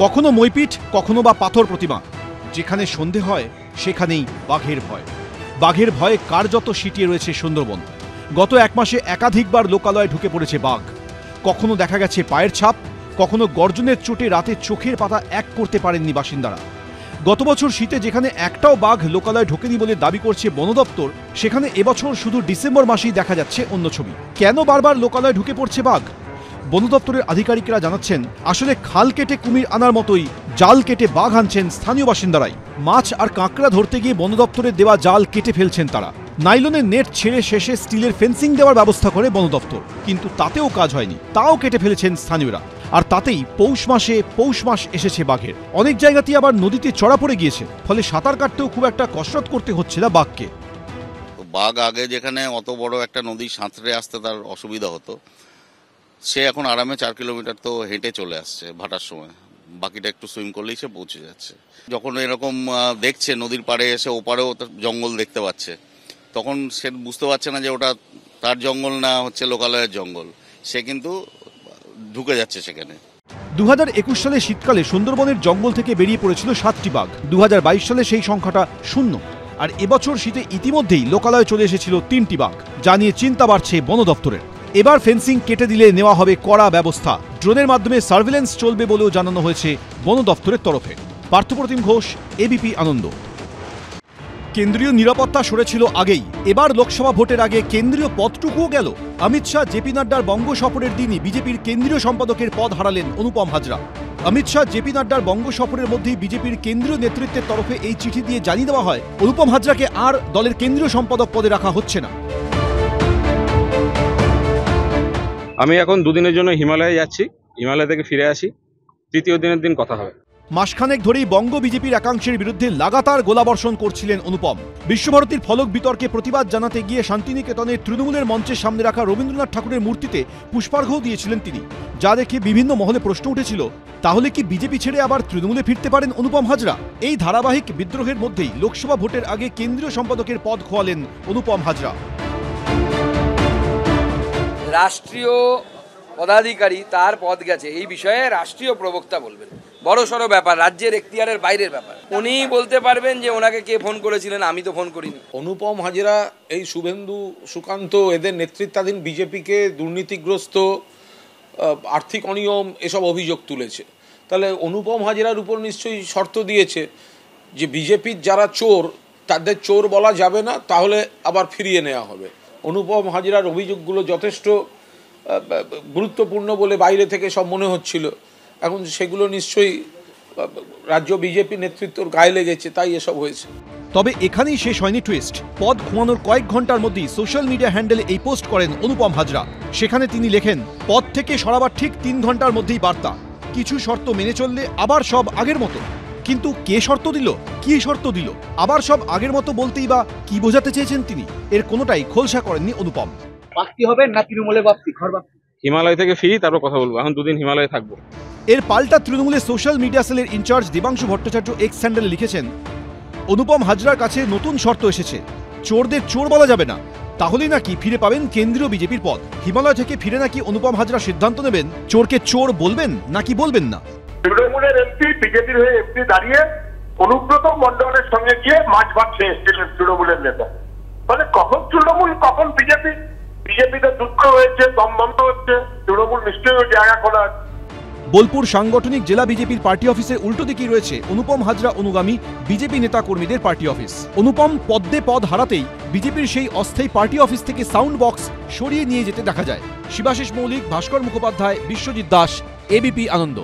কখনো মইপিঠ, কখনো বা পাথর প্রতিমা। যেখানে সন্ধে হয় সেখানেই বাঘের ভয়। বাঘের ভয়ে কার্যত সিটিয়ে রয়েছে সুন্দরবন। গত এক মাসে একাধিকবার লোকালয়ে ঢুকে পড়েছে বাঘ। কখনো দেখা গেছে পায়ের ছাপ, কখনো গর্জনের চোটে রাতে চোখের পাতা এক করতে পারেননি বাসিন্দারা। গত বছর শীতে যেখানে একটাও বাঘ লোকালয়ে ঢোকেনি বলে দাবি করছে বন দপ্তর, সেখানে এবছর শুধু ডিসেম্বর মাসেই দেখা যাচ্ছে অন্য ছবি। কেন বারবার লোকালয়ে ঢুকে পড়ছে বাঘ? বন দপ্তরের আধিকারিকরা জানাচ্ছেন, আসলে খাল কেটে কুমির আনার মতোই জাল কেটে বাঘ আনছেন স্থানীয় বাসিন্দারাই। মাছ আর কাঁকড়া ধরতে গিয়ে বন দপ্তরের দেওয়া জাল কেটে ফেলছেন তারা। নাইলনের নেট ছেড়ে শেষে স্টিলের ফেন্সিং দেওয়ার ব্যবস্থা করে বন দপ্তর, কিন্তু তাতেও কাজ হয়নি, তাও কেটে ফেলেছেন স্থানীয়রা। আর তাতেই পৌষ মাস এসেছে বাঘের। অনেক জায়গাতেই আবার নদীতে চড়া পড়ে গিয়েছে, ফলে সাঁতার কাটতেও খুব একটা কসরত করতে হচ্ছে না বাঘকে। বাঘ আগে যেখানে অত বড় একটা নদী সাঁতরে আসতে তার অসুবিধা হতো, সে এখন আরামে 4 কিলোমিটার তো হেঁটে চলে আসছে ভাটার সময়, বাকিটা একটু সুইম করলেই সে পৌঁছে যাচ্ছে। যখন এরকম দেখছে নদীর পাড়ে এসে ওপারেও জঙ্গল দেখতে পাচ্ছে, তখন সে বুঝতে পারছে না যে ওটা তার জঙ্গল না, হচ্ছে লোকালয়ের জঙ্গল। সে কিন্তু ঢুকে যাচ্ছে সেখানে। 2021 সালে শীতকালে সুন্দরবনের জঙ্গল থেকে বেরিয়ে পড়েছিল 7টি বাঘ। 2022 সালে সেই সংখ্যাটা 0। আর এবছর শীতে ইতিমধ্যেই লোকালয়ে চলে এসেছিল 3টি বাঘ, যা নিয়ে চিন্তা বাড়ছে বন দপ্তরের। এবার ফেন্সিং কেটে দিলে নেওয়া হবে কড়া ব্যবস্থা। ড্রোনের মাধ্যমে সার্ভেলেন্স চলবে বলেও জানানো হয়েছে বন দপ্তরের তরফে। পার্থপ্রতিম ঘোষ, এবিপি আনন্দ। কেন্দ্রীয় নিরাপত্তা সরেছিল আগেই, এবার লোকসভা ভোটের আগে কেন্দ্রীয় পদটুকুও গেল। অমিত শাহ জেপি নাড্ডার বঙ্গ সফরের দিনই বিজেপির কেন্দ্রীয় সম্পাদকের পদ হারালেন অনুপম হাজরা। অমিত শাহ জেপি নাড্ডার বঙ্গ সফরের মধ্যেই বিজেপির কেন্দ্রীয় নেতৃত্বের তরফে এই চিঠি দিয়ে জানিয়ে দেওয়া হয়, অনুপম হাজরাকে আর দলের কেন্দ্রীয় সম্পাদক পদে রাখা হচ্ছে না। আমি এখন 2 দিনের জন্য হিমালয়ে যাচ্ছি, হিমালয় থেকে ফিরে আসি, 3য় দিনের দিন কথা হবে। মাসখানেক ধরেই বঙ্গ বিজেপির একাংশের বিরুদ্ধে লাগাতার গোলাবর্ষণ করছিলেন অনুপম। বিশ্বভারতীর ফলক বিতর্কে প্রতিবাদ জানাতে গিয়ে শান্তিনিকেতনের তৃণমূলের মঞ্চের সামনে রাখা রবীন্দ্রনাথ ঠাকুরের মূর্তিতে পুষ্পার্ঘ্য দিয়েছিলেন তিনি, যা দেখে বিভিন্ন মহলে প্রশ্ন উঠেছিল, তাহলে কি বিজেপি ছেড়ে আবার তৃণমূলে ফিরতে পারেন অনুপম হাজরা? এই ধারাবাহিক বিদ্রোহের মধ্যেই লোকসভা ভোটের আগে কেন্দ্রীয় সম্পাদকের পদ খোয়ালেন অনুপম হাজরা। রাষ্ট্রীয় পদাধিকারী তার পদ গেছে, এই বিষয়ে রাষ্ট্রীয় প্রবক্তা বলবেন। বড় সড়ো ব্যাপার, রাজ্যের এখতিয়ারের বাইরের ব্যাপার। উনি বলতে পারবেন যে ওনাকে কে ফোন করেছিলেন, আমি তো ফোন করিনি। অনুপম হাজরা এই শুভেন্দু, সুকান্ত এদের নেতৃত্বাধীন বিজেপিকে দুর্নীতিগ্রস্ত, আর্থিক অনিয়ম এসব অভিযোগ তুলেছে। তাহলে অনুপম হাজরার উপর নিশ্চয়ই শর্ত দিয়েছে যে বিজেপির যারা চোর তাদের চোর বলা যাবে না, তাহলে আবার ফিরিয়ে নেওয়া হবে। অনুপম হাজরার অভিযোগগুলো যথেষ্ট গুরুত্বপূর্ণ বলে বাইরে থেকে সব মনে হচ্ছিল, এখন সেগুলো নিশ্চয়ই রাজ্য বিজেপি নেতৃত্বর গায়ে লেগেছে, তাই এসব হয়েছে। তবে এখানেই শেষ হয়নি টুইস্ট। পদ খোয়ানোর কয়েক ঘন্টার মধ্যেই সোশ্যাল মিডিয়া হ্যান্ডেলে এই পোস্ট করেন অনুপম হাজরা। সেখানে তিনি লেখেন, পদ থেকে সরাবার ঠিক 3 ঘন্টার মধ্যেই বার্তা, কিছু শর্ত মেনে চললে আবার সব আগের মতো। কিন্তু কে শর্ত দিল, কি শর্ত দিল? আবার সব আগের মতো বলতেই বা কি বোঝাতে চেয়েছেন তিনি? এর কোনোটাই খোলসা করেননি অনুপম। বাপ্তি হবে না তৃণমূলে বাপ্তি? ঘর বাপ্তি। হিমালয় থেকে ফিরি, তারপর কথা বলবো। এখন 2 দিন হিমালয়ে থাকবো। এর পাল্টা তৃণমূলের সোশ্যাল মিডিয়া সেলের ইনচার্জ দেবাংশু ভট্টাচার্য এক্স হ্যান্ডেলে লিখেছেন, অনুপম হাজরার কাছে নতুন শর্ত এসেছে, চোরদের চোর বলা যাবে না, তাহলেই নাকি ফিরে পাবেন কেন্দ্রীয় বিজেপির পদ। হিমালয় থেকে ফিরে নাকি অনুপম হাজরা সিদ্ধান্ত নেবেন চোরকে চোর বলবেন নাকি বলবেন না। তৃণমূলের এমপি, বিজেপির হয়ে এমপি দাঁড়িয়ে অনুব্রত মণ্ডলের সঙ্গে গিয়ে মাছ ভাত খেয়ে এসেছিলেন তৃণমূলের নেতা। মানে কখন তৃণমূল কখন বিজেপি? বিজেপিতে দুঃখ হয়েছে, দম বন্ধ হচ্ছে, তৃণমূল নিশ্চয়ই জায়গা খোলা আছে। বোলপুর সাংগঠনিক জেলা বিজেপির পার্টি অফিসের উল্টো দিকেই রয়েছে অনুপম হাজরা অনুগামী বিজেপি নেতা কর্মীদের পার্টি অফিস। অনুপম পদে পদ হারাতেই বিজেপির সেই অস্থায়ী পার্টি অফিস থেকে সাউন্ড বক্স সরিয়ে নিয়ে যেতে দেখা যায়। শিবাশিস মৌলিক, ভাস্কর মুখোপাধ্যায়, বিশ্বজিৎ দাস, এবিপি আনন্দ।